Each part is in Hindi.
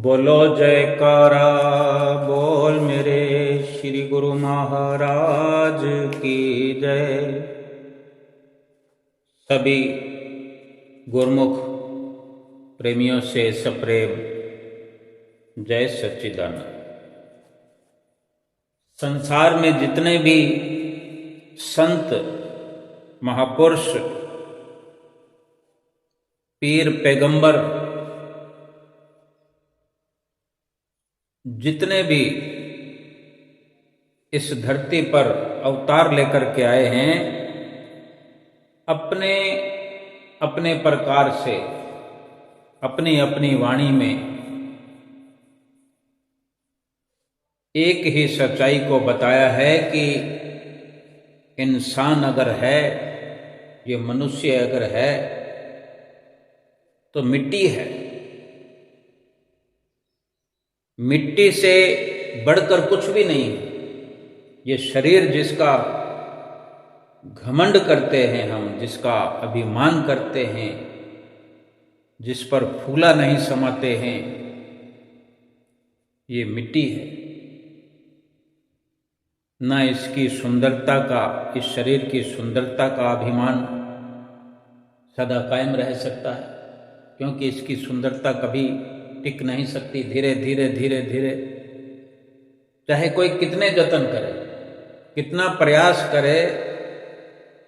बोलो जयकारा बोल मेरे श्री गुरु महाराज की जय। सभी गुरमुख प्रेमियों से सप्रेम जय सच्चिदानंद। संसार में जितने भी संत महापुरुष पीर पैगंबर जितने भी इस धरती पर अवतार लेकर के आए हैं, अपने अपने प्रकार से अपनी अपनी वाणी में एक ही सच्चाई को बताया है कि इंसान अगर है, ये मनुष्य अगर है तो मिट्टी है। मिट्टी से बढ़कर कुछ भी नहीं है। ये शरीर जिसका घमंड करते हैं हम, जिसका अभिमान करते हैं, जिस पर फूला नहीं समाते हैं, ये मिट्टी है। न इसकी सुंदरता का, इस शरीर की सुंदरता का अभिमान सदा कायम रह सकता है, क्योंकि इसकी सुंदरता कभी टिक नहीं सकती। धीरे धीरे धीरे धीरे चाहे कोई कितने जतन करे, कितना प्रयास करे,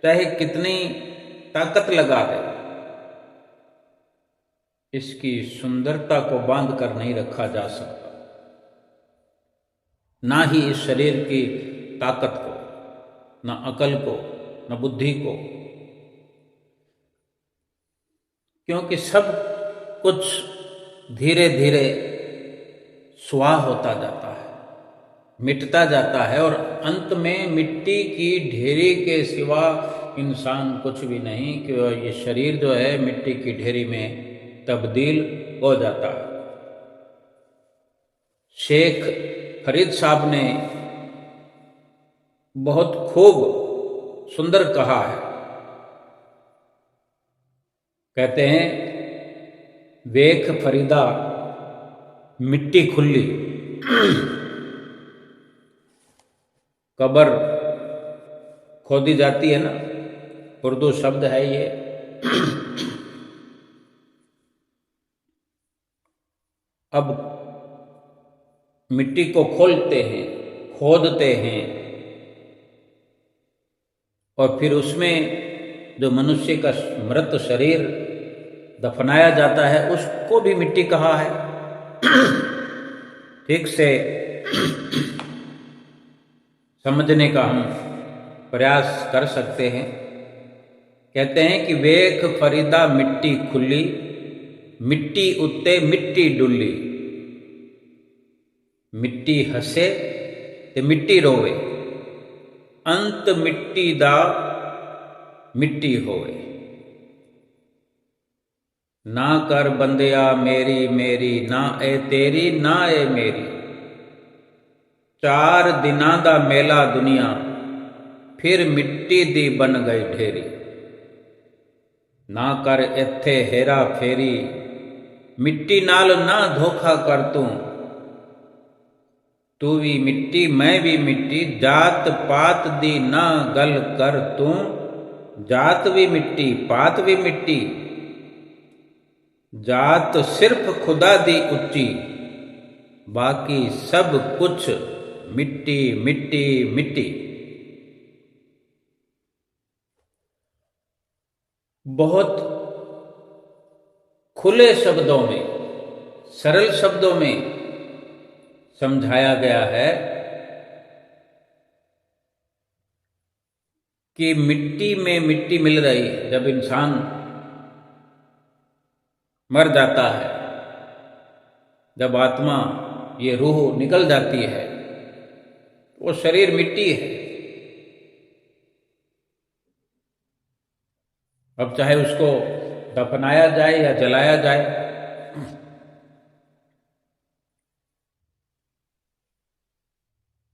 चाहे कितनी ताकत लगा दे, इसकी सुंदरता को बांध कर नहीं रखा जा सकता। ना ही इस शरीर की ताकत को, ना अकल को, ना बुद्धि को, क्योंकि सब कुछ धीरे धीरे स्वाह होता जाता है, मिटता जाता है, और अंत में मिट्टी की ढेरी के सिवा इंसान कुछ भी नहीं, कि ये शरीर जो है मिट्टी की ढेरी में तब्दील हो जाता है। शेख फरीद साहब ने बहुत खूब सुंदर कहा है। कहते हैं, वेख फरीदा मिट्टी खुली, कब्र खोदी जाती है ना, उर्दू शब्द है ये। अब मिट्टी को खोलते हैं, खोदते हैं, और फिर उसमें जो मनुष्य का मृत शरीर दफनाया जाता है, उसको भी मिट्टी कहा है। ठीक से समझने का हम प्रयास कर सकते हैं। कहते हैं कि वेख फरीदा मिट्टी खुली, मिट्टी उत्ते मिट्टी डुली, मिट्टी हसे ते मिट्टी रोवे, अंत मिट्टी दा मिट्टी होवे। ना कर बंदिया मेरी मेरी, ना ए तेरी ना ए मेरी, चार दिनां दा मेला दुनिया, फिर मिट्टी दी बन गई ढेरी। ना कर इत्थे हेरा फेरी, मिट्टी नाल ना धोखा कर तू भी मिट्टी मैं भी मिट्टी, जात पात दी ना गल कर तू, जात भी मिट्टी पात भी मिट्टी, जात सिर्फ खुदा दी उच्ची, बाकी सब कुछ मिट्टी मिट्टी मिट्टी। बहुत खुले शब्दों में, सरल शब्दों में समझाया गया है कि मिट्टी में मिट्टी मिल रही है। जब इंसान मर जाता है, जब आत्मा, ये रूह निकल जाती है, वो शरीर मिट्टी है। अब चाहे उसको दफनाया जाए या जलाया जाए,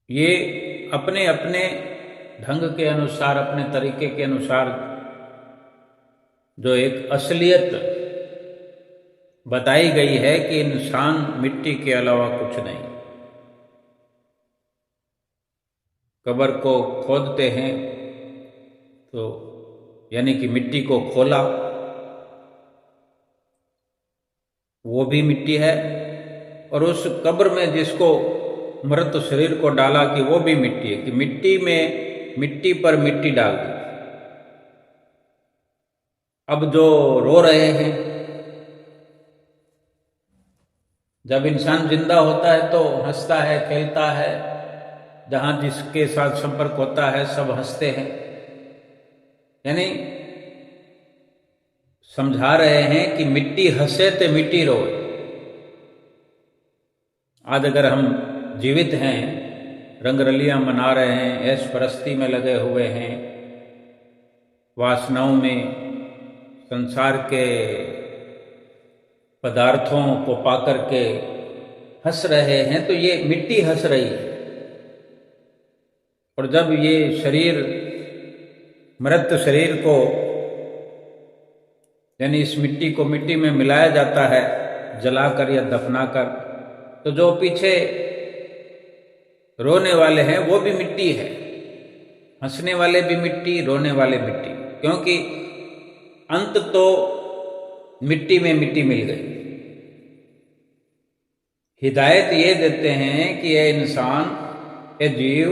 ये अपने अपने ढंग के अनुसार, अपने तरीके के अनुसार जो एक असलियत बताई गई है कि इंसान मिट्टी के अलावा कुछ नहीं। कब्र को खोदते हैं तो यानी कि मिट्टी को खोला, वो भी मिट्टी है, और उस कब्र में जिसको मृत शरीर को डाला कि वो भी मिट्टी है, कि मिट्टी में मिट्टी पर मिट्टी डाल दी। अब जो रो रहे हैं, जब इंसान जिंदा होता है तो हंसता है, खेलता है, जहां जिसके साथ संपर्क होता है सब हंसते हैं, यानी समझा रहे हैं कि मिट्टी हंसे तो मिट्टी रोए। आज अगर हम जीवित हैं, रंगरलियां मना रहे हैं, ऐश परस्ती में लगे हुए हैं, वासनाओं में, संसार के पदार्थों को पाकर के हंस रहे हैं, तो ये मिट्टी हंस रही है। और जब ये शरीर, मृत शरीर को, यानी इस मिट्टी को मिट्टी में मिलाया जाता है जलाकर या दफनाकर, तो जो पीछे रोने वाले हैं वो भी मिट्टी है, हंसने वाले भी मिट्टी, रोने वाले मिट्टी, क्योंकि अंत तो मिट्टी में मिट्टी मिल गई। हिदायत ये देते हैं कि ये इंसान, ये जीव,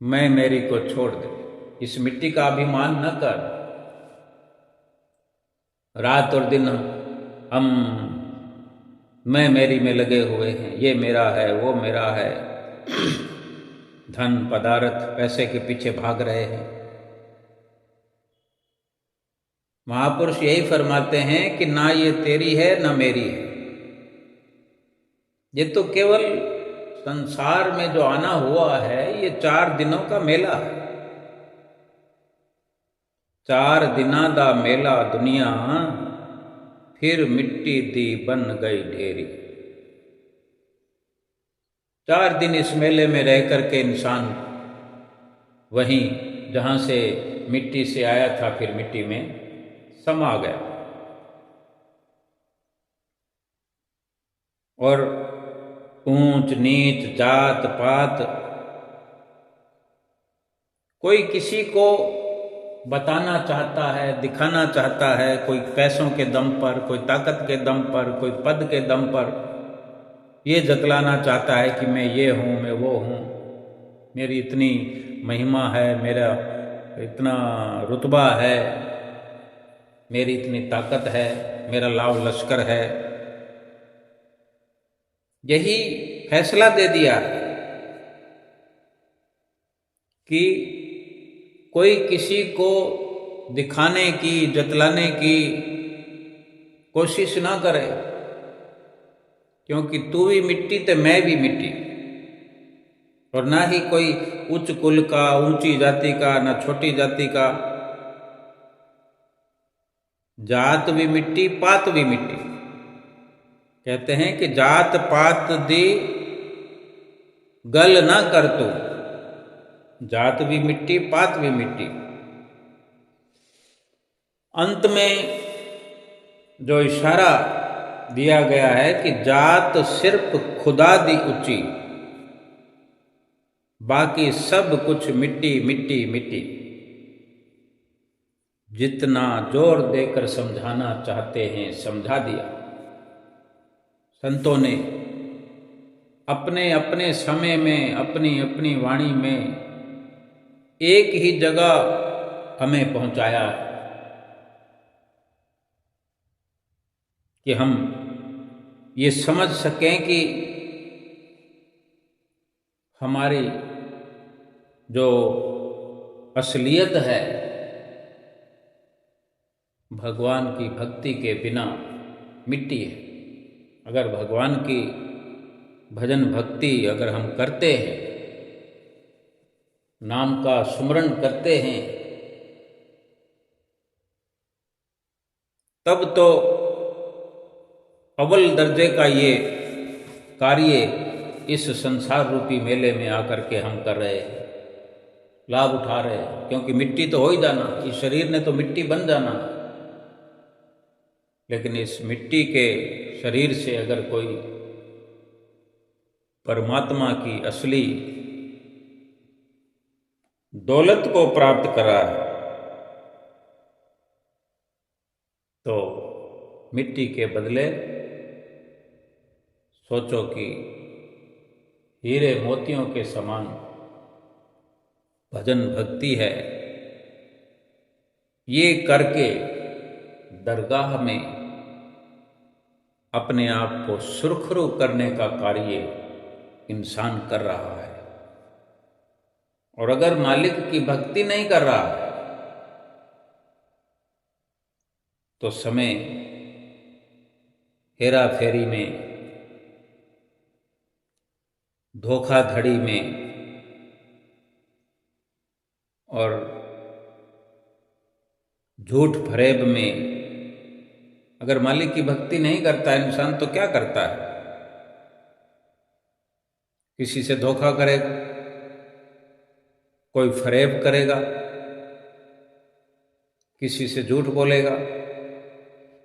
मैं मेरी को छोड़ दे, इस मिट्टी का अभिमान न कर। रात और दिन हम मैं मेरी में लगे हुए हैं, ये मेरा है, वो मेरा है, धन पदार्थ पैसे के पीछे भाग रहे हैं। महापुरुष यही फरमाते हैं कि ना ये तेरी है ना मेरी है, ये तो केवल संसार में जो आना हुआ है ये 4 दिनों का मेला है। 4 दिना दा मेला दुनिया, फिर मिट्टी दी बन गई ढेरी। 4 दिन इस मेले में रह करके इंसान वहीं जहां से मिट्टी से आया था फिर मिट्टी में समा गया। और ऊंच नीच, जात पात, कोई किसी को बताना चाहता है, दिखाना चाहता है, कोई पैसों के दम पर, कोई ताकत के दम पर, कोई पद के दम पर ये जतलाना चाहता है कि मैं ये हूँ, मैं वो हूँ, मेरी इतनी महिमा है, मेरा इतना रुतबा है, मेरी इतनी ताकत है, मेरा लाव लश्कर है। यही फैसला दे दिया कि कोई किसी को दिखाने की, जतलाने की कोशिश ना करे, क्योंकि तू भी मिट्टी तो मैं भी मिट्टी। और ना ही कोई उच्च कुल का, ऊंची जाति का, ना छोटी जाति का, जात भी मिट्टी, पात भी मिट्टी। कहते हैं कि जात पात दी गल ना कर तू, जात भी मिट्टी, पात भी मिट्टी। अंत में जो इशारा दिया गया है कि जात सिर्फ खुदा दी ऊंची, बाकी सब कुछ मिट्टी मिट्टी मिट्टी। जितना जोर देकर समझाना चाहते हैं समझा दिया। संतों ने अपने अपने समय में, अपनी अपनी वाणी में एक ही जगह हमें पहुंचाया है कि हम ये समझ सकें कि हमारी जो असलियत है भगवान की भक्ति के बिना मिट्टी है। अगर भगवान की भजन भक्ति अगर हम करते हैं, नाम का सुमरण करते हैं, तब तो अव्वल दर्जे का ये कार्य इस संसार रूपी मेले में आकर के हम कर रहे हैं, लाभ उठा रहे हैं। क्योंकि मिट्टी तो हो ही जाना, इस शरीर ने तो मिट्टी बन जाना। लेकिन इस मिट्टी के शरीर से अगर कोई परमात्मा की असली दौलत को प्राप्त करा है तो मिट्टी के बदले सोचो कि हीरे मोतियों के समान भजन भक्ति है, ये करके दरगाह में अपने आप को सुरखरू करने का कार्य इंसान कर रहा है। और अगर मालिक की भक्ति नहीं कर रहा है तो समय हेरा फेरी में, धोखाधड़ी में और झूठ फरेब में अगर मालिक की भक्ति नहीं करता है इंसान तो क्या करता है? किसी से धोखा करेगा, कोई फरेब करेगा, किसी से झूठ बोलेगा।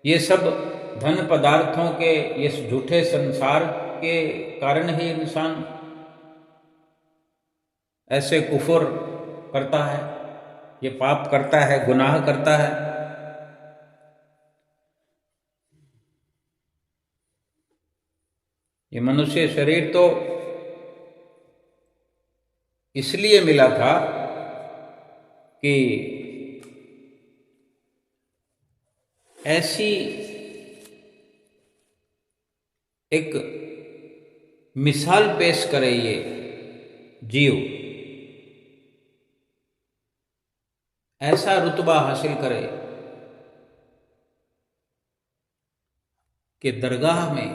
ये सब धन पदार्थों के इस झूठे संसार के कारण ही इंसान ऐसे कुफर करता है, ये पाप करता है, गुनाह करता है। ये मनुष्य शरीर तो इसलिए मिला था कि ऐसी एक मिसाल पेश करे ये जीव, ऐसा रुतबा हासिल करे कि दरगाह में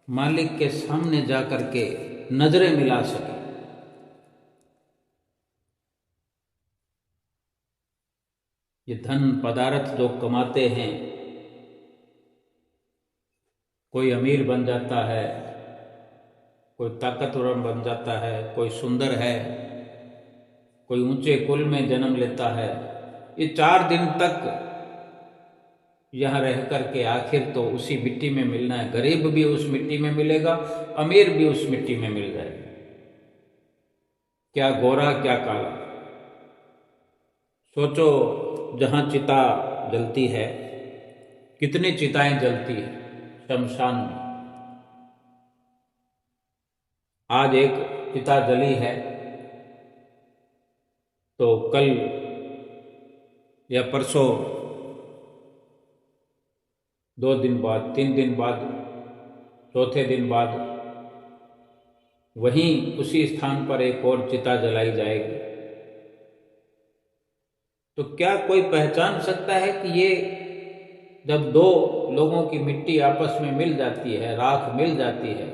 मालिक के सामने जाकर के नजरें मिला सके। ये धन पदार्थ जो कमाते हैं, कोई अमीर बन जाता है, कोई ताकतवर बन जाता है, कोई सुंदर है, कोई ऊंचे कुल में जन्म लेता है, ये 4 दिन तक यहाँ रह करके आखिर तो उसी मिट्टी में मिलना है। गरीब भी उस मिट्टी में मिलेगा, अमीर भी उस मिट्टी में मिल जाएगा। क्या गोरा क्या काला। सोचो, जहाँ चिता जलती है, कितनी चिताएं जलती है शमशान में। आज एक चिता जली है तो कल या परसों, 2 दिन बाद, 3 दिन बाद, चौथे दिन बाद वहीं उसी स्थान पर एक और चिता जलाई जाएगी। तो क्या कोई पहचान सकता है कि ये जब 2 लोगों की मिट्टी आपस में मिल जाती है, राख मिल जाती है,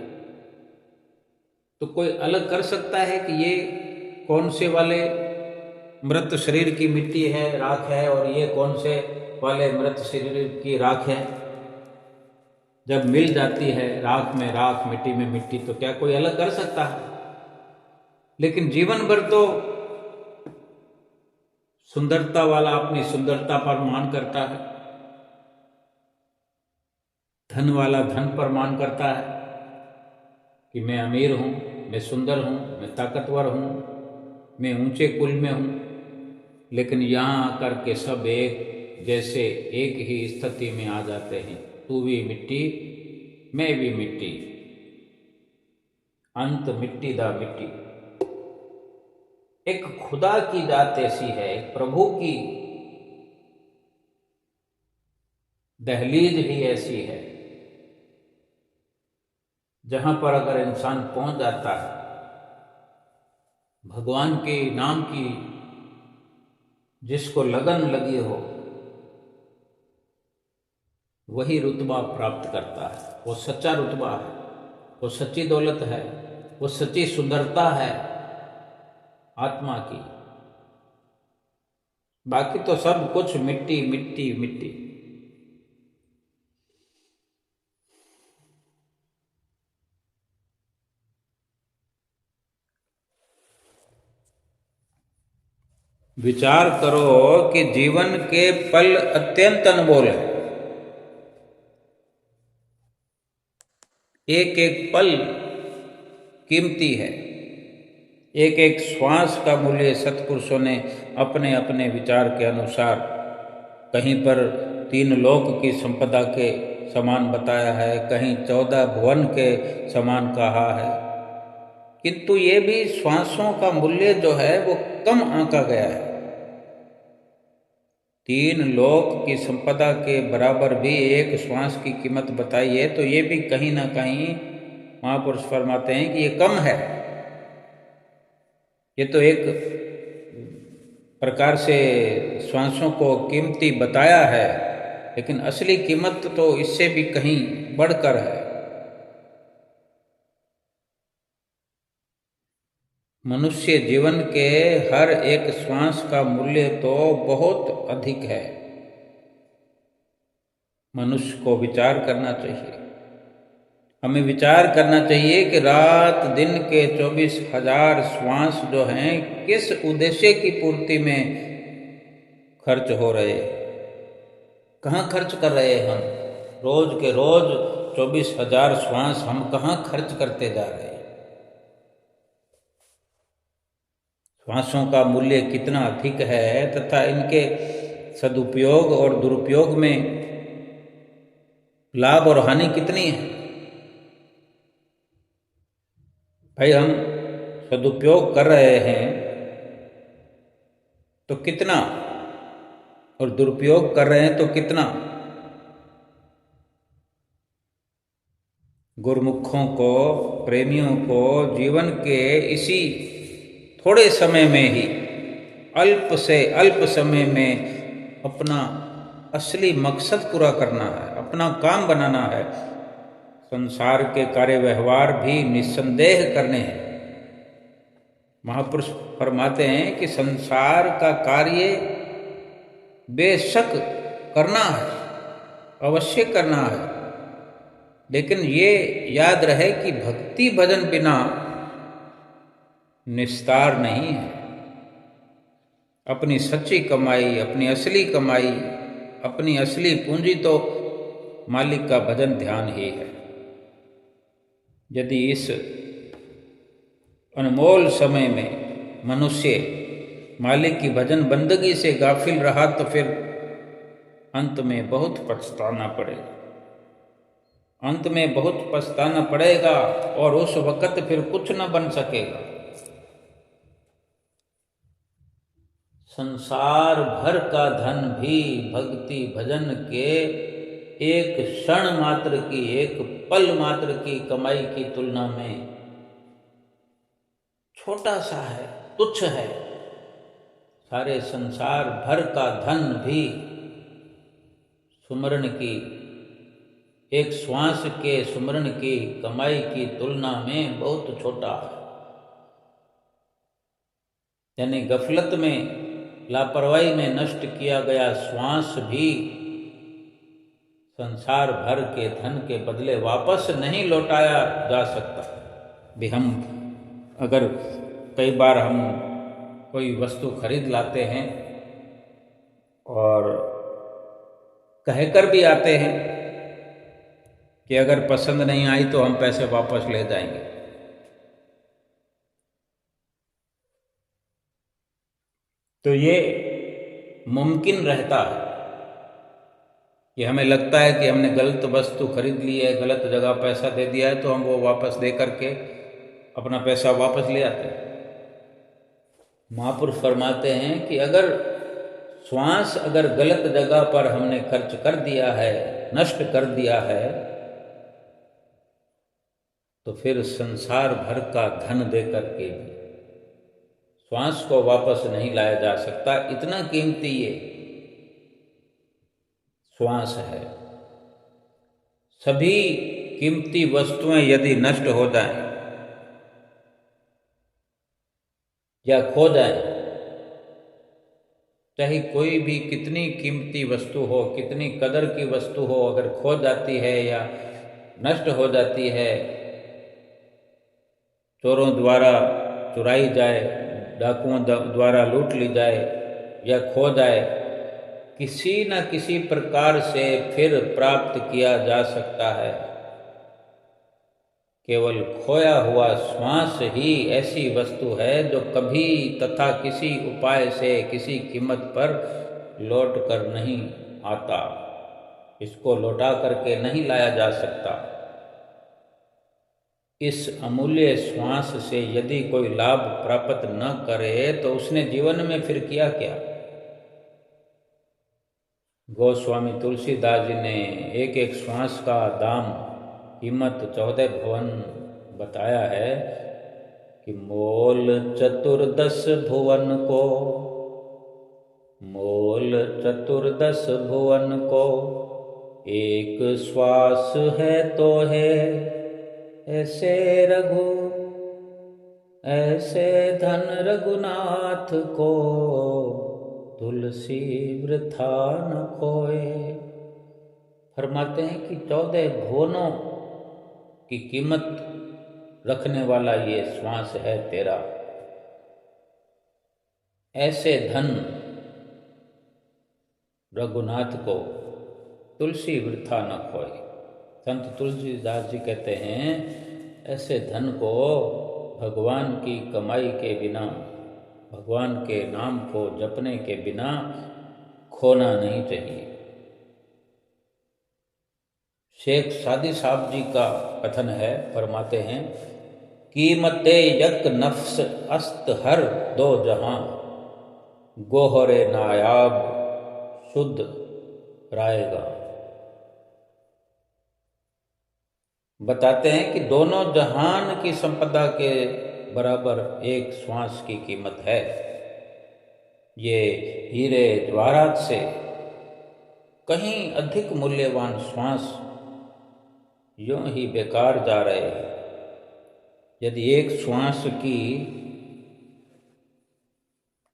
तो कोई अलग कर सकता है कि ये कौन से वाले मृत शरीर की मिट्टी है, राख है, और ये कौन से वाले मृत शरीर की राख है? जब मिल जाती है राख में राख, मिट्टी में मिट्टी, तो क्या कोई अलग कर सकता है? लेकिन जीवन भर तो सुंदरता वाला अपनी सुंदरता पर मान करता है, धन वाला धन पर मान करता है कि मैं अमीर हूं, मैं सुंदर हूं, मैं ताकतवर हूं, मैं ऊंचे कुल में हूं। लेकिन यहां आकर के सब एक जैसे एक ही स्थिति में आ जाते हैं। तू भी मिट्टी, मैं भी मिट्टी, अंत मिट्टी दा मिट्टी। एक खुदा की जात ऐसी है, एक प्रभु की दहलीज ही ऐसी है, जहां पर अगर इंसान पहुंच जाता है, भगवान के नाम की जिसको लगन लगी हो, वही रुतबा प्राप्त करता है। वो सच्चा रुतबा है, वो सच्ची दौलत है, वो सच्ची सुंदरता है आत्मा की। बाकी तो सब कुछ मिट्टी मिट्टी मिट्टी। विचार करो कि जीवन के पल अत्यंत अनमोल है। एक एक पल कीमती है, एक एक श्वास का मूल्य सत्पुरुषों ने अपने अपने विचार के अनुसार कहीं पर 3 लोक की संपदा के समान बताया है, कहीं 14 भुवन के समान कहा है, किंतु ये भी श्वासों का मूल्य जो है वो कम आंका गया है। 3 लोक की संपदा के बराबर भी एक श्वास की कीमत बताई है, तो ये भी कहीं ना कहीं महापुरुष फरमाते हैं कि ये कम है। ये तो एक प्रकार से श्वासों को कीमती बताया है, लेकिन असली कीमत तो इससे भी कहीं बढ़कर है। मनुष्य जीवन के हर एक श्वास का मूल्य तो बहुत अधिक है। मनुष्य को विचार करना चाहिए, हमें विचार करना चाहिए कि रात दिन के 24,000 श्वास जो हैं किस उद्देश्य की पूर्ति में खर्च हो रहे, कहाँ खर्च कर रहे हैं हम? रोज के रोज 24,000 श्वास हम कहाँ खर्च करते जा रहे हैं? श्वासों का मूल्य कितना अधिक है तथा इनके सदुपयोग और दुरुपयोग में लाभ और हानि कितनी है। भाई हम सदुपयोग कर रहे हैं तो कितना, और दुरुपयोग कर रहे हैं तो कितना। गुरुमुखों को, प्रेमियों को जीवन के इसी थोड़े समय में ही, अल्प से अल्प समय में अपना असली मकसद पूरा करना है, अपना काम बनाना है। संसार के कार्य व्यवहार भी निस्संदेह करने हैं। महापुरुष फरमाते हैं कि संसार का कार्य बेशक करना है, अवश्य करना है, लेकिन ये याद रहे कि भक्ति भजन बिना निस्तार नहीं है। अपनी सच्ची कमाई, अपनी असली कमाई, अपनी असली पूंजी तो मालिक का भजन ध्यान ही है। यदि इस अनमोल समय में मनुष्य मालिक की भजन बंदगी से गाफिल रहा तो फिर अंत में बहुत पछताना पड़ेगा, अंत में बहुत पछताना पड़ेगा और उस वक़्त फिर कुछ न बन सकेगा। संसार भर का धन भी भक्ति भजन के एक क्षण मात्र की, एक पल मात्र की कमाई की तुलना में छोटा सा है, तुच्छ है। सारे संसार भर का धन भी सुमरण की, एक श्वास के सुमरण की कमाई की तुलना में बहुत छोटा है। यानी गफलत में, लापरवाही में नष्ट किया गया श्वास भी संसार भर के धन के बदले वापस नहीं लौटाया जा सकता। भी हम अगर कई बार हम कोई वस्तु खरीद लाते हैं और कहकर भी आते हैं कि अगर पसंद नहीं आई तो हम पैसे वापस ले जाएंगे, तो ये मुमकिन रहता है। ये हमें लगता है कि हमने गलत वस्तु खरीद ली है, गलत जगह पैसा दे दिया है, तो हम वो वापस दे करके अपना पैसा वापस ले आते हैं। महापुरुष फरमाते हैं कि अगर श्वास अगर गलत जगह पर हमने खर्च कर दिया है, नष्ट कर दिया है, तो फिर संसार भर का धन दे करके भी श्वास को वापस नहीं लाया जा सकता। इतना कीमती ये श्वास है। सभी कीमती वस्तुएं यदि नष्ट हो जाएं या खो जाएं, चाहे कोई भी कितनी कीमती वस्तु हो, कितनी कदर की वस्तु हो, अगर खो जाती है या नष्ट हो जाती है, चोरों द्वारा चुराई जाए, डाकुओं द्वारा लूट ली जाए या खो जाए, किसी न किसी प्रकार से फिर प्राप्त किया जा सकता है। केवल खोया हुआ श्वास ही ऐसी वस्तु है जो कभी तथा किसी उपाय से किसी कीमत पर लौट कर नहीं आता। इसको लौटा करके नहीं लाया जा सकता। इस अमूल्य श्वास से यदि कोई लाभ प्राप्त न करे तो उसने जीवन में फिर किया क्या। गोस्वामी तुलसीदास जी ने एक एक श्वास का दाम कीमत 14 भुवन बताया है कि मोल 14 भुवन को, मोल 14 भुवन को, एक श्वास है तो है ऐसे रघु, ऐसे धन रघुनाथ को, तुलसी वृथा न खोए। फरमाते हैं कि 14 भुवनों की कीमत रखने वाला ये श्वास है तेरा। ऐसे धन रघुनाथ को तुलसी वृथा न खोए। संत तुलसीदास जी कहते हैं ऐसे धन को भगवान की कमाई के बिना, भगवान के नाम को जपने के बिना खोना नहीं चाहिए। शेख सादी साहब जी का कथन है, फरमाते हैं कीमते यक नफ्स अस्त हर दो जहां, गोहरे नायाब शुद्ध रायगा। बताते हैं कि दोनों जहान की संपदा के बराबर एक श्वास की कीमत है। ये हीरे जवाहरात से कहीं अधिक मूल्यवान श्वास यूं ही बेकार जा रहे हैं। यदि एक श्वास की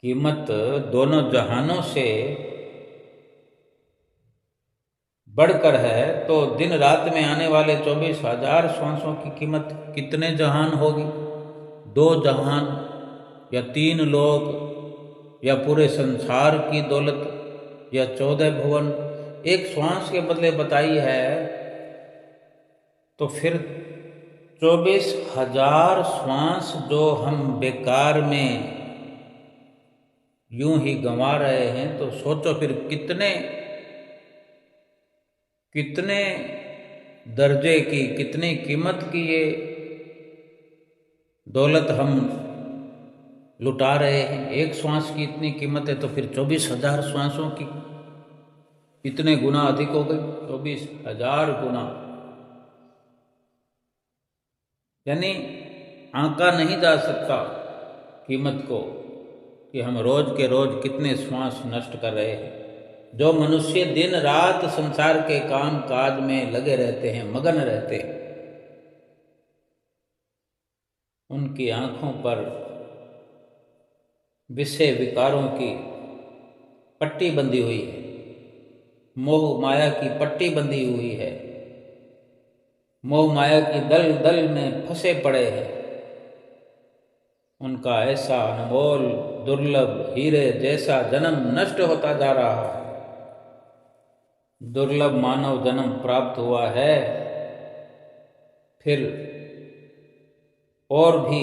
कीमत दोनों जहानों से बढ़कर है तो दिन रात में आने वाले 24,000 श्वासों की कीमत कितने जहान होगी। 2 जहान या 3 लोग या पूरे संसार की दौलत या 14 भुवन एक श्वास के बदले बताई है, तो फिर 24,000 श्वास जो हम बेकार में यूं ही गंवा रहे हैं, तो सोचो फिर कितने दर्जे की, कितनी कीमत की ये दौलत हम लुटा रहे हैं। एक श्वास की इतनी कीमत है तो फिर 24,000 श्वासों की इतने गुना अधिक हो गई, 24,000 गुना। यानी आंका नहीं जा सकता कीमत को कि हम रोज के रोज कितने श्वास नष्ट कर रहे हैं। जो मनुष्य दिन रात संसार के काम काज में लगे रहते हैं, मगन रहते हैं, उनकी आंखों पर विषय विकारों की पट्टी बंधी हुई है, मोह माया की पट्टी बंधी हुई है, मोह माया की दल दल में फंसे पड़े हैं। उनका ऐसा अनमोल दुर्लभ हीरे जैसा जन्म नष्ट होता जा रहा है। दुर्लभ मानव जन्म प्राप्त हुआ है, फिर और भी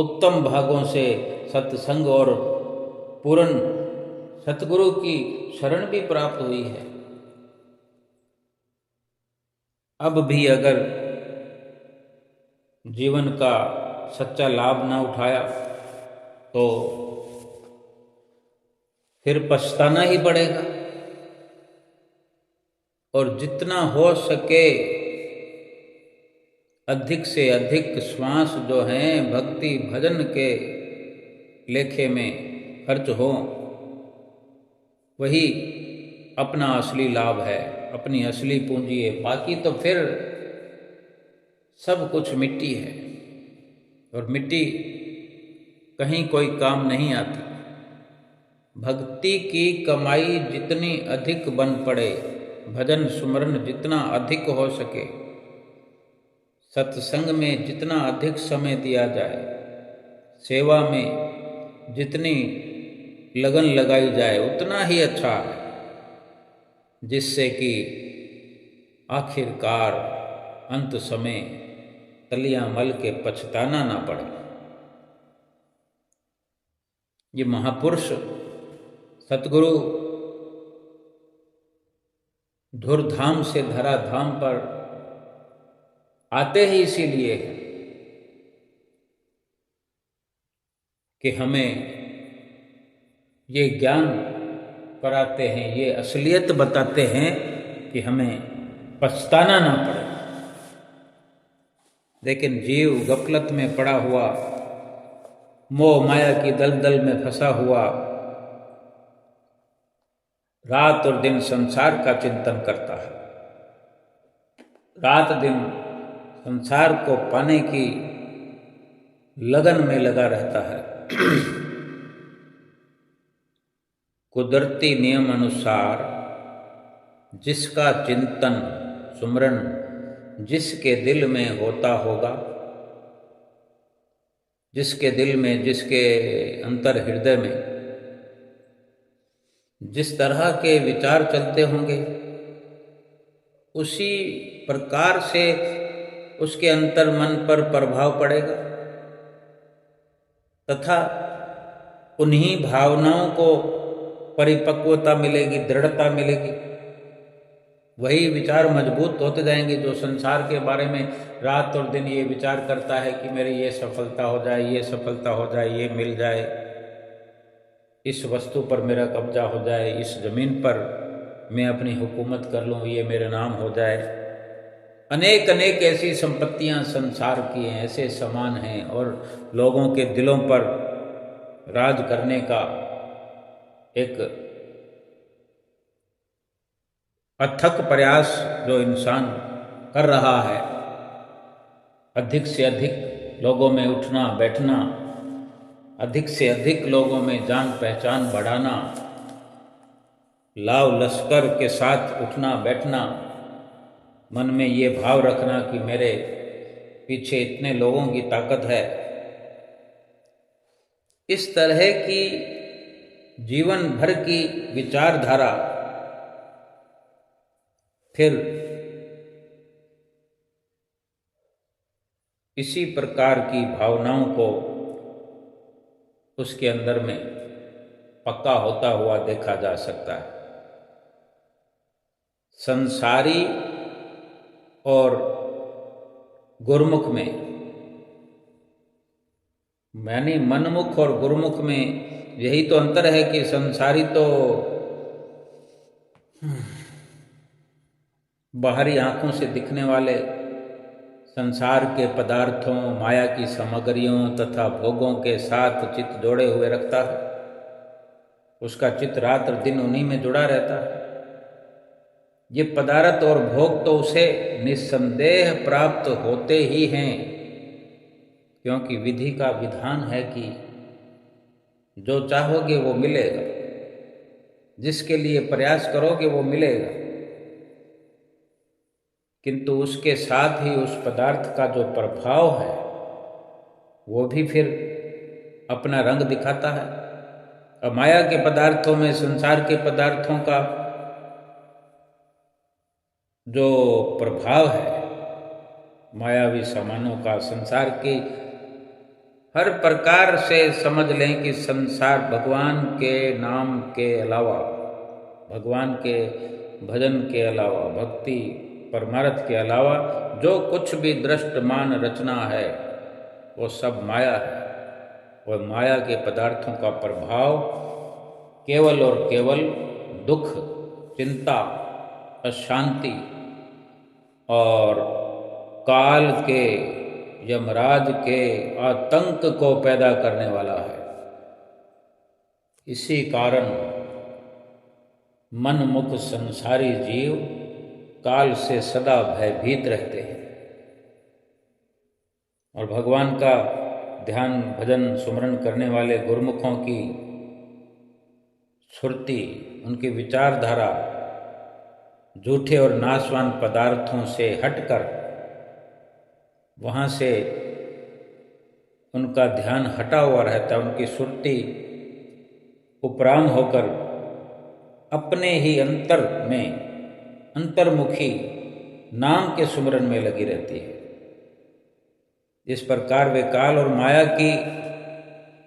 उत्तम भागों से सत्संग और पूर्ण सतगुरु की शरण भी प्राप्त हुई है। अब भी अगर जीवन का सच्चा लाभ ना उठाया तो फिर पछताना ही पड़ेगा। और जितना हो सके अधिक से अधिक श्वास जो हैं भक्ति भजन के लेखे में खर्च हो, वही अपना असली लाभ है, अपनी असली पूंजी है। बाकी तो फिर सब कुछ मिट्टी है, और मिट्टी कहीं कोई काम नहीं आती। भक्ति की कमाई जितनी अधिक बन पड़े, भजन सुमरन जितना अधिक हो सके, सत्संग में जितना अधिक समय दिया जाए, सेवा में जितनी लगन लगाई जाए, उतना ही अच्छा है, जिससे कि आखिरकार अंत समय तलियां मल के पछताना ना पड़े। ये महापुरुष सतगुरु धुरधाम से धराधाम पर आते ही इसीलिए है कि हमें ये ज्ञान कराते हैं, ये असलियत बताते हैं कि हमें पछताना ना पड़े। लेकिन जीव गफलत में पड़ा हुआ, मोह माया की दलदल में फंसा हुआ, रात और दिन संसार का चिंतन करता है, रात दिन संसार को पाने की लगन में लगा रहता है। कुदरती नियम अनुसार जिसका चिंतन सुमरन जिसके दिल में होता होगा, जिसके दिल में, जिसके अंतर हृदय में जिस तरह के विचार चलते होंगे, उसी प्रकार से उसके अंतर मन पर प्रभाव पड़ेगा तथा उन्हीं भावनाओं को परिपक्वता मिलेगी, दृढ़ता मिलेगी। वही विचार मजबूत होते जाएंगे जो संसार के बारे में रात और दिन ये विचार करता है कि मेरी ये सफलता हो जाए, ये सफलता हो जाए, ये मिल जाए, इस वस्तु पर मेरा कब्जा हो जाए, इस जमीन पर मैं अपनी हुकूमत कर लूँ, ये मेरा नाम हो जाए। अनेक अनेक ऐसी संपत्तियां संसार की हैं, ऐसे समान हैं और लोगों के दिलों पर राज करने का एक अथक प्रयास जो इंसान कर रहा है, अधिक से अधिक लोगों में उठना बैठना, अधिक से अधिक लोगों में जान पहचान बढ़ाना, लाव लश्कर के साथ उठना बैठना, मन में ये भाव रखना कि मेरे पीछे इतने लोगों की ताकत है। इस तरह की जीवन भर की विचारधारा फिर इसी प्रकार की भावनाओं को उसके अंदर में पक्का होता हुआ देखा जा सकता है। संसारी और गुरुमुख में, यानी मनमुख और गुरुमुख में यही तो अंतर है कि संसारी तो बाहरी आंखों से दिखने वाले संसार के पदार्थों, माया की सामग्रियों तथा भोगों के साथ चित्त जोड़े हुए रखता है। उसका चित्त रात और दिन उन्हीं में जुड़ा रहता है। ये पदार्थ और भोग तो उसे निस्संदेह प्राप्त होते ही हैं, क्योंकि विधि का विधान है कि जो चाहोगे वो मिलेगा, जिसके लिए प्रयास करोगे वो मिलेगा। किंतु उसके साथ ही उस पदार्थ का जो प्रभाव है वो भी फिर अपना रंग दिखाता है। और माया के पदार्थों में, संसार के पदार्थों का जो प्रभाव है, मायावी सामानों का, संसार की हर प्रकार से समझ लें कि संसार भगवान के नाम के अलावा, भगवान के भजन के अलावा, भक्ति परमार्थ के अलावा जो कुछ भी दृष्टमान रचना है वो सब माया है। और माया के पदार्थों का प्रभाव केवल और केवल दुख, चिंता, अशांति और काल के, यमराज के आतंक को पैदा करने वाला है। इसी कारण मनमुख संसारी जीव काल से सदा भयभीत रहते हैं और भगवान का ध्यान, भजन, सुमरन करने वाले गुरुमुखों की सुरती, उनकी विचारधारा झूठे और नाशवान पदार्थों से हटकर, वहाँ से उनका ध्यान हटा हुआ रहता है। उनकी सुरती उपराम होकर अपने ही अंतर में, अंतर्मुखी नाम के सुमरन में लगी रहती है। जिस प्रकार वे काल और माया की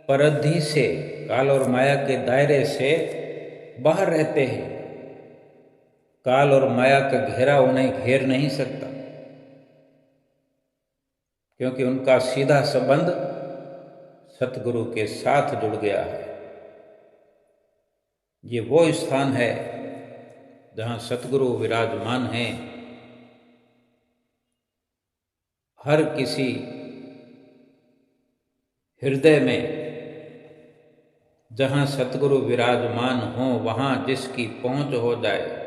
परिधि से, काल और माया के दायरे से बाहर रहते हैं, काल और माया का घेरा उन्हें घेर नहीं सकता, क्योंकि उनका सीधा संबंध सतगुरु के साथ जुड़ गया है। ये वो स्थान है जहाँ सतगुरु विराजमान हैं। हर किसी हृदय में जहाँ सतगुरु विराजमान हो, वहाँ जिसकी पहुँच हो जाए,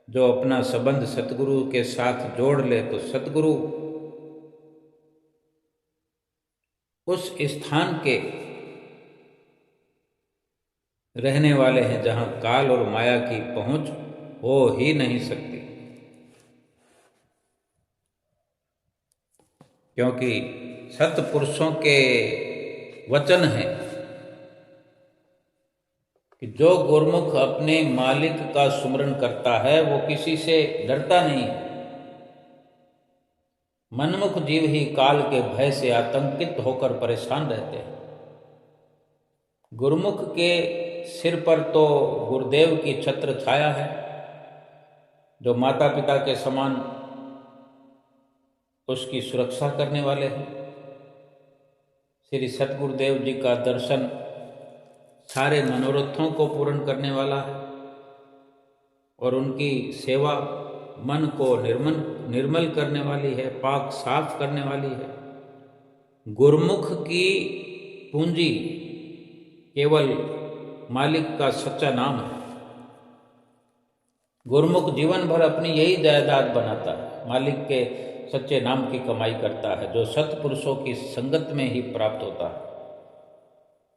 जो अपना संबंध सतगुरु के साथ जोड़ ले, तो सतगुरु उस स्थान के रहने वाले हैं जहाँ काल और माया की पहुँच हो ही नहीं सकती, क्योंकि सत्पुरुषों के वचन हैं कि जो गुरमुख अपने मालिक का सुमरन करता है वो किसी से डरता नहीं है। मनमुख जीव ही काल के भय से आतंकित होकर परेशान रहते हैं। गुरुमुख के सिर पर तो गुरुदेव की छत्र छाया है, जो माता पिता के समान उसकी सुरक्षा करने वाले हैं। श्री सतगुरुदेव जी का दर्शन सारे मनोरथों को पूर्ण करने वाला है और उनकी सेवा मन को निर्मल करने वाली है, पाक साफ करने वाली है। गुरुमुख की पूंजी केवल मालिक का सच्चा नाम है। गुरुमुख जीवन भर अपनी यही जायदाद बनाता है, मालिक के सच्चे नाम की कमाई करता है, जो सत्पुरुषों की संगत में ही प्राप्त होता है,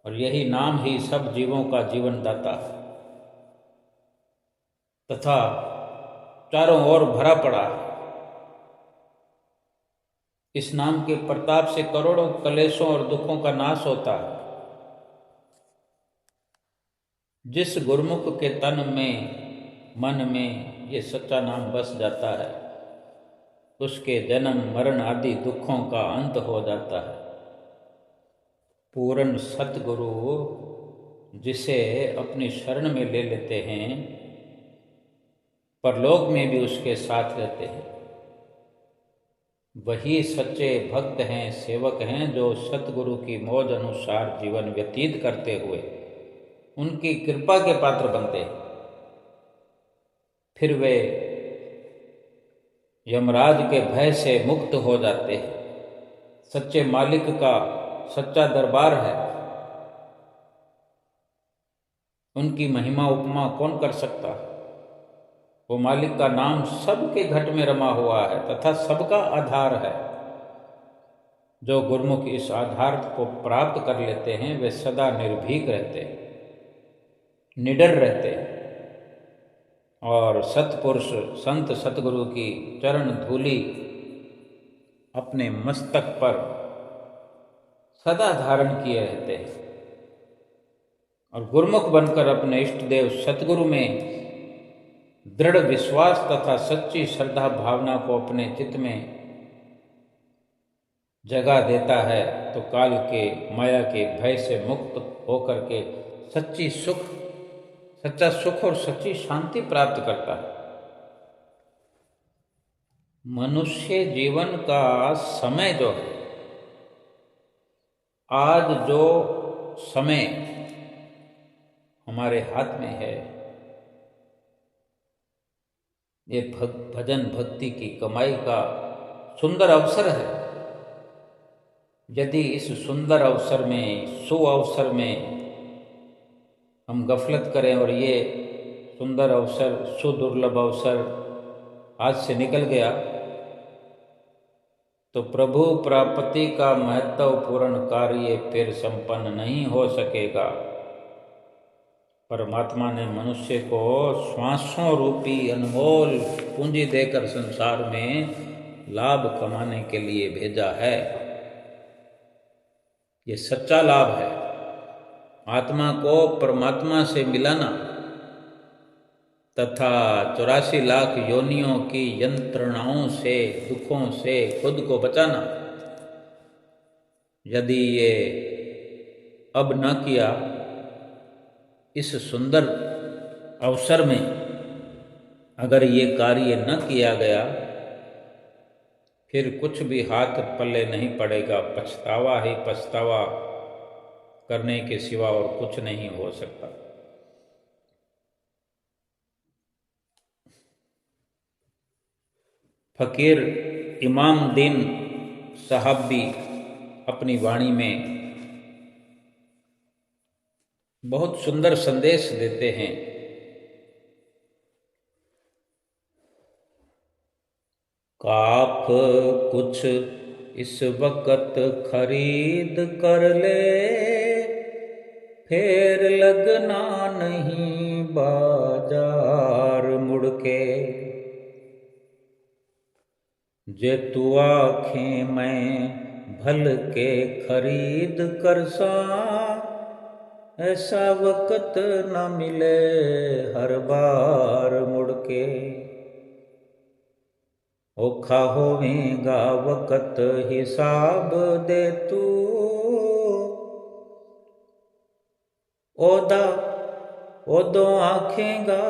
और यही नाम ही सब जीवों का जीवन दाता है तथा चारों ओर भरा पड़ा है। इस नाम के प्रताप से करोड़ों कलेशों और दुखों का नाश होता है। जिस गुरुमुख के तन में, मन में ये सच्चा नाम बस जाता है, उसके जन्म मरण आदि दुखों का अंत हो जाता है। पूर्ण सतगुरु जिसे अपनी शरण में ले लेते हैं, परलोक में भी उसके साथ रहते हैं। वही सच्चे भक्त हैं, सेवक हैं, जो सतगुरु की मौज अनुसार जीवन व्यतीत करते हुए उनकी कृपा के पात्र बनते हैं। फिर वे यमराज के भय से मुक्त हो जाते हैं। सच्चे मालिक का सच्चा दरबार है, उनकी महिमा उपमा कौन कर सकता है। वो मालिक का नाम सबके घट में रमा हुआ है तथा सबका आधार है। जो गुरुमुख इस आधार को प्राप्त कर लेते हैं, वे सदा निर्भीक रहते हैं, निडर रहते हैं, और सत्पुरुष संत सतगुरु की चरण धूलि अपने मस्तक पर सदा धारण किए रहते हैं, और गुरुमुख बनकर अपने इष्ट देव सतगुरु में दृढ़ विश्वास तथा सच्ची श्रद्धा भावना को अपने चित्त में जगा देता है, तो काल के माया के भय से मुक्त होकर के सच्चा सुख और सच्ची शांति प्राप्त करता है। मनुष्य जीवन का समय जो है, आज जो समय हमारे हाथ में है, ये भजन भक्ति की कमाई का सुंदर अवसर है। यदि इस सुंदर अवसर में, सुअवसर में हम गफलत करें और ये सुंदर अवसर, सुदुर्लभ अवसर हाथ से निकल गया, तो प्रभु प्राप्ति का महत्वपूर्ण कार्य फिर संपन्न नहीं हो सकेगा। परमात्मा ने मनुष्य को श्वासों रूपी अनमोल पूंजी देकर संसार में लाभ कमाने के लिए भेजा है। ये सच्चा लाभ है, आत्मा को परमात्मा से मिलाना तथा 84 लाख योनियों की यंत्रणाओं से, दुखों से खुद को बचाना। यदि ये अब न किया, इस सुंदर अवसर में अगर ये कार्य न किया गया, फिर कुछ भी हाथ पल्ले नहीं पड़ेगा, पछतावा ही पछतावा करने के सिवा और कुछ नहीं हो सकता। फकीर इमाम दीन साहब भी अपनी वाणी में बहुत सुंदर संदेश देते हैं। काफ कुछ इस वक्त खरीद कर ले, फिर लगना नहीं बाजार मुड़ के। जे तू आँखें मैं भल के खरीद कर सा, ऐसा वक्त न मिले हर बार मुड़ के। औखा होवेगा वक्त हिसाब दे तू, ओदो आँखेगा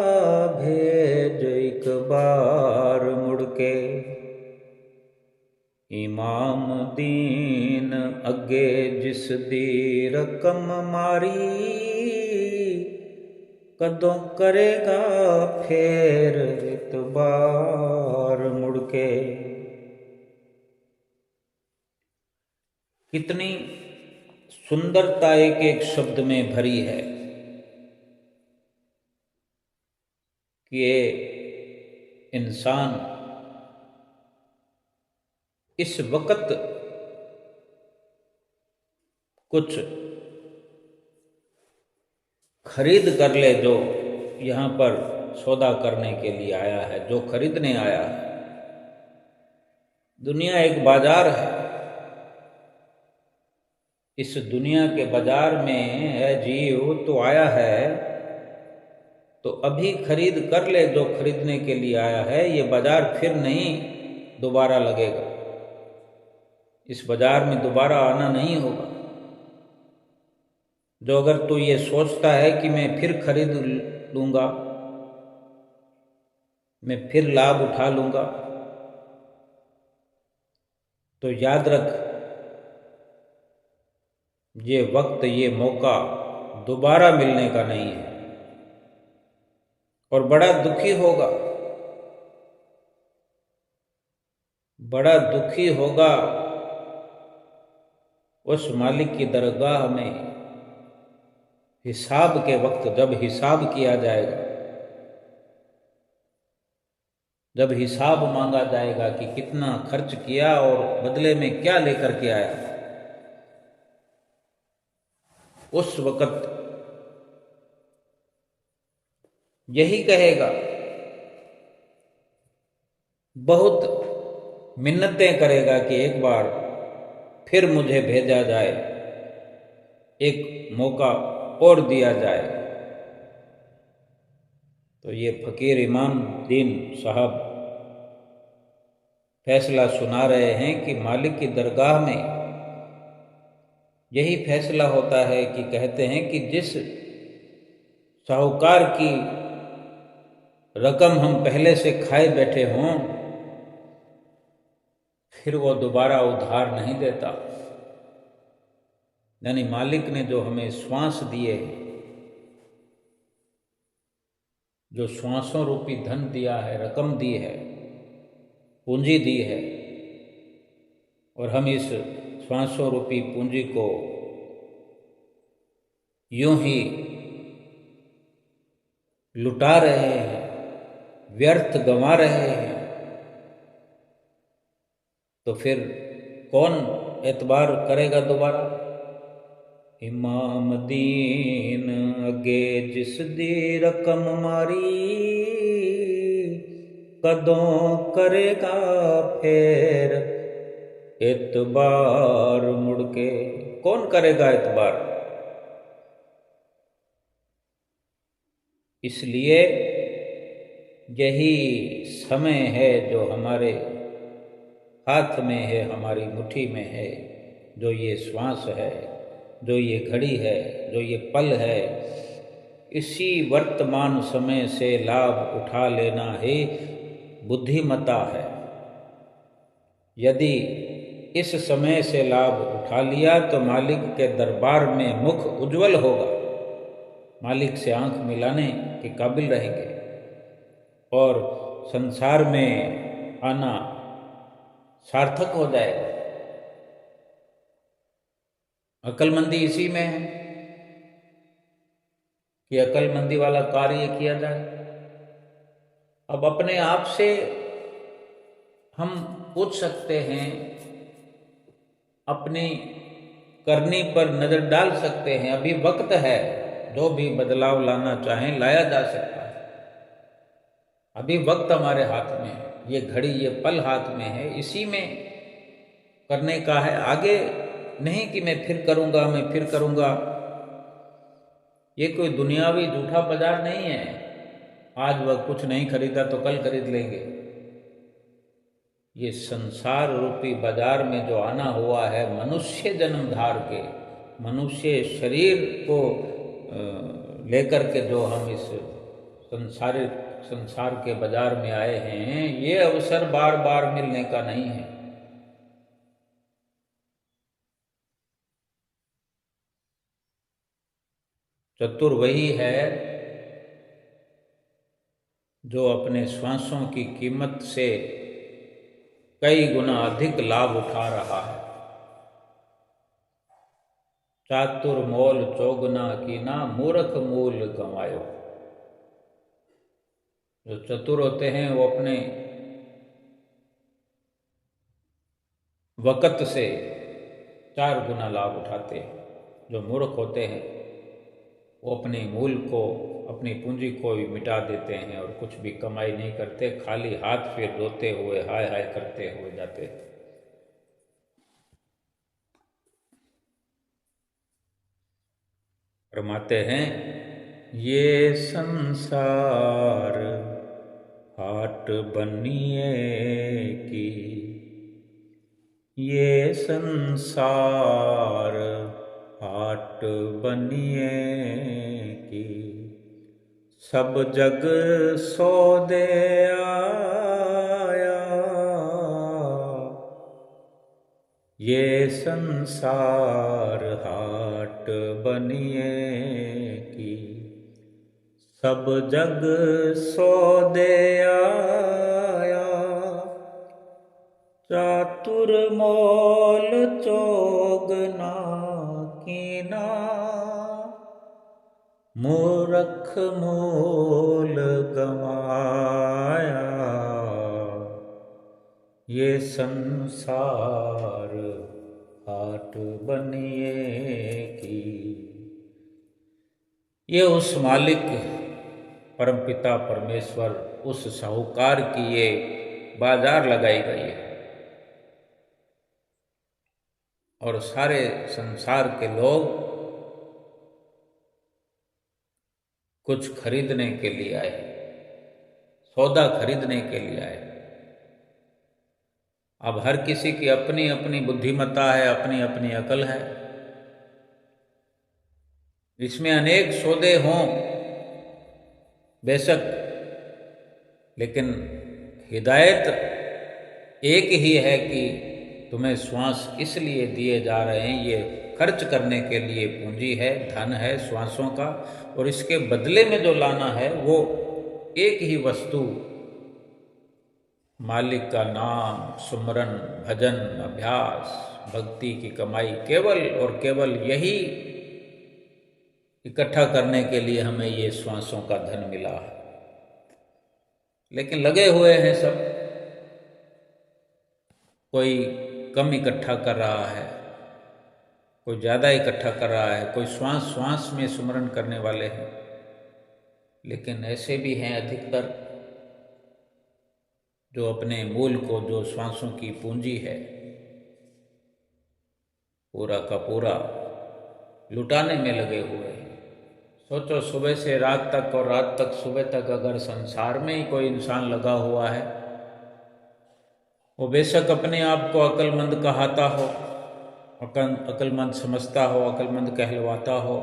भेज एक बार मुड़ के। इमाम दीन अगे जिस दी रकम मारी, कदों करेगा फेर इतबार मुड़ के। कितनी सुंदरता एक एक शब्द में भरी है कि ये इंसान इस वक्त कुछ खरीद कर ले, जो यहाँ पर सौदा करने के लिए आया है, जो खरीदने आया है। दुनिया एक बाजार है, इस दुनिया के बाजार में है जीव तो आया है, तो अभी खरीद कर ले जो खरीदने के लिए आया है। ये बाजार फिर नहीं दोबारा लगेगा, इस बाजार में दोबारा आना नहीं होगा। जो अगर तू ये सोचता है कि मैं फिर खरीद लूँगा, मैं फिर लाभ उठा लूँगा, तो याद रख, ये वक्त, ये मौका दोबारा मिलने का नहीं है और बड़ा दुखी होगा, बड़ा दुखी होगा उस मालिक की दरगाह में हिसाब के वक्त, जब हिसाब किया जाएगा, जब हिसाब मांगा जाएगा कि कितना खर्च किया और बदले में क्या लेकर के आया। उस वक्त यही कहेगा, बहुत मिन्नतें करेगा कि एक बार फिर मुझे भेजा जाए, एक मौका और दिया जाए। तो ये फकीर इमाम दीन साहब फैसला सुना रहे हैं कि मालिक की दरगाह में यही फैसला होता है कि कहते हैं कि जिस साहूकार की रकम हम पहले से खाए बैठे हों, फिर वो दोबारा उधार नहीं देता। यानी मालिक ने जो हमें श्वास दिए, जो श्वासों रूपी धन दिया है, रकम दी है, पूंजी दी है, और हम इस श्वासों रूपी पूंजी को यूं ही लुटा रहे हैं, व्यर्थ गंवा रहे हैं, तो फिर कौन एतबार करेगा दोबारा। इमाम दीन अगे जिस दी रकम मारी, कदों करेगा फिर एतबार मुड़ के। कौन करेगा एतबार। इसलिए यही समय है जो हमारे हाथ में है, हमारी मुट्ठी में है, जो ये श्वास है, जो ये घड़ी है, जो ये पल है, इसी वर्तमान समय से लाभ उठा लेना ही बुद्धिमता है। यदि इस समय से लाभ उठा लिया तो मालिक के दरबार में मुख उज्जवल होगा, मालिक से आंख मिलाने के काबिल रहेंगे और संसार में आना सार्थक हो जाएगा। अक्लमंदी इसी में है कि अक्लमंदी वाला कार्य किया जाए। अब अपने आप से हम पूछ सकते हैं, अपनी करनी पर नजर डाल सकते हैं। अभी वक्त है, जो भी बदलाव लाना चाहें लाया जा सकता है। अभी वक्त हमारे हाथ में है, ये घड़ी ये पल हाथ में है, इसी में करने का है। आगे नहीं कि मैं फिर करूँगा। ये कोई दुनियावी झूठा बाजार नहीं है। आज वह कुछ नहीं खरीदा तो कल खरीद लेंगे। ये संसार रूपी बाजार में जो आना हुआ है, मनुष्य जन्म धार के, मनुष्य शरीर को लेकर के जो हम इस संसार के बाजार में आए हैं, ये अवसर बार बार मिलने का नहीं है। चतुर वही है जो अपने श्वासों की कीमत से कई गुना अधिक लाभ उठा रहा है। चातुर मोल चौगुना कीना, मूर्ख मूल गंवायो। जो चतुर होते हैं वो अपने वक़्त से 4 गुना लाभ उठाते हैं। जो मूर्ख होते हैं वो अपने मूल को, अपनी पूंजी को भी मिटा देते हैं और कुछ भी कमाई नहीं करते, खाली हाथ फिर रोते हुए हाय हाय करते हुए जाते हैं। फरमाते हैं, ये संसार हाट बनिए की, ये संसार हाट बनिए की, सब जग सौदे आया, ये संसार हाट बनिए की, सब जग सौदे आया, चातुर मोल चोगना कीना, मूर्ख मूल गंवाया, ये संसार हाट बनिए की। ये उस मालिक परमपिता परमेश्वर, उस साहूकार की ये बाजार लगाई गई है और सारे संसार के लोग कुछ खरीदने के लिए आए, सौदा खरीदने के लिए आए। अब हर किसी की अपनी अपनी बुद्धिमत्ता है, अपनी अपनी अकल है। इसमें अनेक सौदे हों बेशक, लेकिन हिदायत एक ही है कि तुम्हें श्वास इसलिए दिए जा रहे हैं, ये खर्च करने के लिए पूंजी है, धन है श्वासों का, और इसके बदले में जो लाना है वो एक ही वस्तु, मालिक का नाम, सुमरन, भजन, अभ्यास, भक्ति की कमाई। केवल और केवल यही इकट्ठा करने के लिए हमें ये श्वासों का धन मिला है। लेकिन लगे हुए हैं सब, कोई कम इकट्ठा कर रहा है, कोई ज़्यादा इकट्ठा कर रहा है, कोई श्वास श्वास में सुमरन करने वाले हैं। लेकिन ऐसे भी हैं अधिकतर जो अपने मूल को, जो श्वासों की पूंजी है, पूरा का पूरा लुटाने में लगे हुए हैं। सोचो, सुबह से रात तक और रात तक सुबह तक अगर संसार में ही कोई इंसान लगा हुआ है, वो बेशक अपने आप को अक्लमंद कहाता हो, अक्लमंद समझता हो, अक्लमंद कहलवाता हो,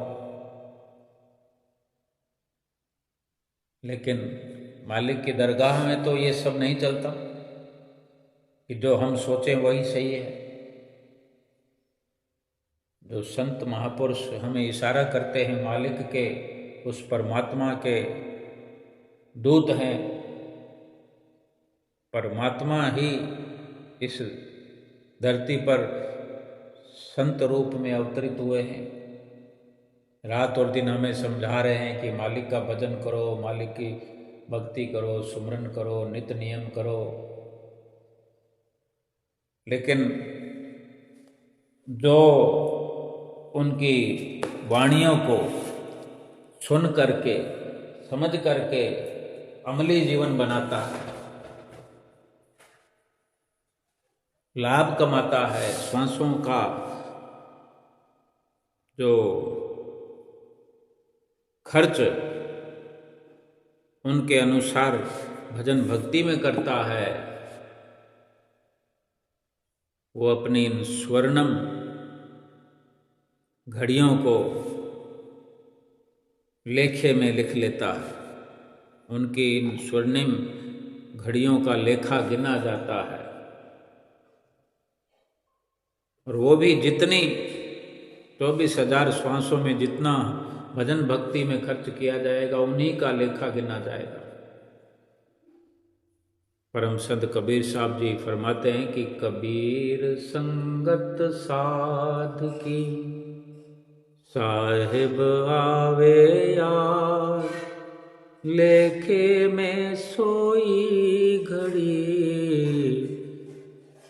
लेकिन मालिक की दरगाह में तो ये सब नहीं चलता कि जो हम सोचें वही सही है। जो संत महापुरुष हमें इशारा करते हैं मालिक के, उस परमात्मा के दूत हैं, परमात्मा ही इस धरती पर संत रूप में अवतरित हुए हैं। रात और दिन हमें समझा रहे हैं कि मालिक का भजन करो, मालिक की भक्ति करो, सुमरन करो, नित्य नियम करो। लेकिन जो उनकी वाणियों को सुन करके, समझ करके अमली जीवन बनाता है, लाभ कमाता है, श्वासों का जो खर्च उनके अनुसार भजन भक्ति में करता है, वो अपनी इन स्वर्णम घड़ियों को लेखे में लिख लेता है। उनकी इन स्वर्णिम घड़ियों का लेखा गिना जाता है, और वो भी जितनी 24,000 श्वासों में जितना भजन भक्ति में खर्च किया जाएगा, उन्हीं का लेखा गिना जाएगा। परम संत कबीर साहब जी फरमाते हैं कि कबीर संगत साध की, साहिब आवे यार, लेखे में सोई घड़ी,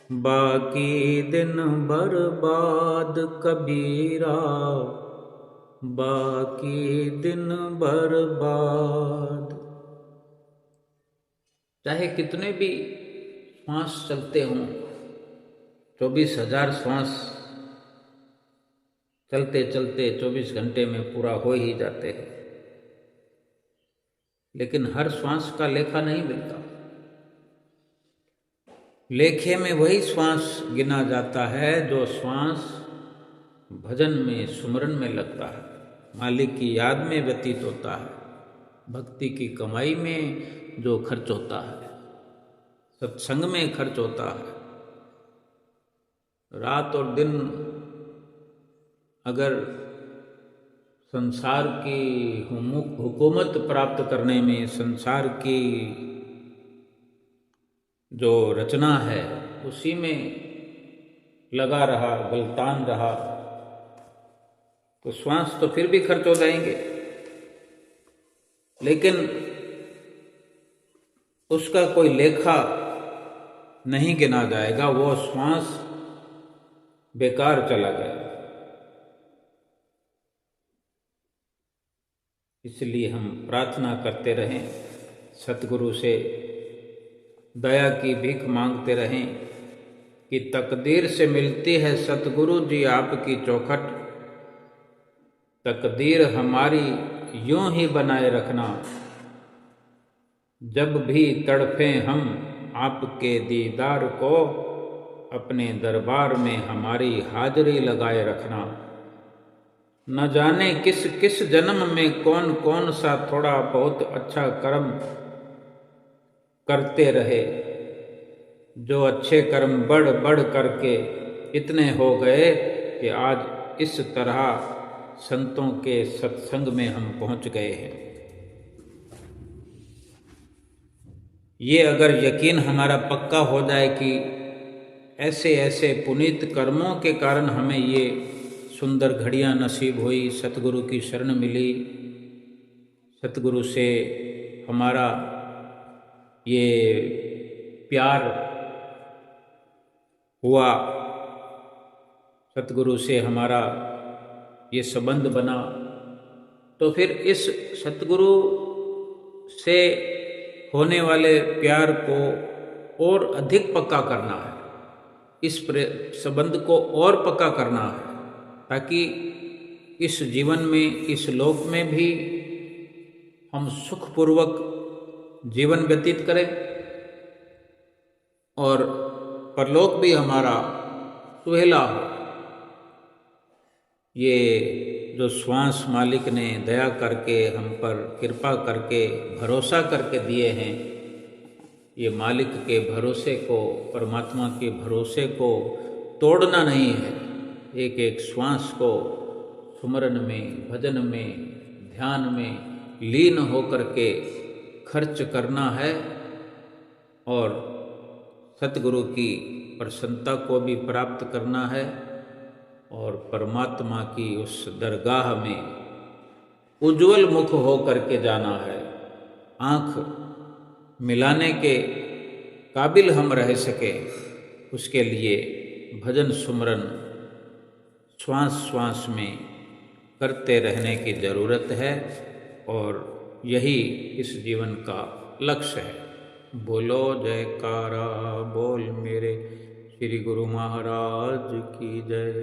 बाकी दिन बर्बाद कबीरा, बाकी दिन बर्बाद। चाहे कितने भी श्वास चलते हों, 24,000 श्वास चलते चलते 24 घंटे में पूरा हो ही जाते हैं, लेकिन हर श्वास का लेखा नहीं मिलता। लेखे में वही श्वास गिना जाता है जो श्वास भजन में, सुमरन में लगता है, मालिक की याद में व्यतीत होता है, भक्ति की कमाई में जो खर्च होता है, सत्संग में खर्च होता है। रात और दिन अगर संसार की हुकूमत प्राप्त करने में, संसार की जो रचना है उसी में लगा रहा, गलतान रहा, तो श्वास तो फिर भी खर्च हो जाएंगे, लेकिन उसका कोई लेखा नहीं गिना जाएगा, वो श्वास बेकार चला गया। इसलिए हम प्रार्थना करते रहें, सतगुरु से दया की भीख मांगते रहें कि तकदीर से मिलती है सतगुरु जी आपकी चौखट, तकदीर हमारी यूं ही बनाए रखना, जब भी तड़फें हम आपके दीदार को, अपने दरबार में हमारी हाजिरी लगाए रखना। न जाने किस किस जन्म में कौन कौन सा थोड़ा बहुत अच्छा कर्म करते रहे, जो अच्छे कर्म बढ़ बढ़ करके इतने हो गए कि आज इस तरह संतों के सत्संग में हम पहुंच गए हैं। ये अगर यकीन हमारा पक्का हो जाए कि ऐसे ऐसे पुनीत कर्मों के कारण हमें ये सुंदर घड़ियां नसीब हुई, सतगुरु की शरण मिली, सतगुरु से हमारा ये प्यार हुआ, सतगुरु से हमारा ये संबंध बना, तो फिर इस सतगुरु से होने वाले प्यार को और अधिक पक्का करना है, इस संबंध को और पक्का करना है, ताकि इस जीवन में, इस लोक में भी हम सुखपूर्वक जीवन व्यतीत करें और परलोक भी हमारा सुहेला हो। ये जो श्वास मालिक ने दया करके हम पर कृपा करके भरोसा करके दिए हैं, ये मालिक के भरोसे को, परमात्मा के भरोसे को तोड़ना नहीं है। एक एक श्वास को सुमरन में, भजन में, ध्यान में लीन होकर के खर्च करना है और सतगुरु की प्रसन्नता को भी प्राप्त करना है और परमात्मा की उस दरगाह में उज्जवल मुख हो करके जाना है। आँख मिलाने के काबिल हम रह सके, उसके लिए भजन सुमरन श्वास श्वास में करते रहने की ज़रूरत है और यही इस जीवन का लक्ष्य है। बोलो जयकारा बोल मेरे श्री गुरु महाराज की जय।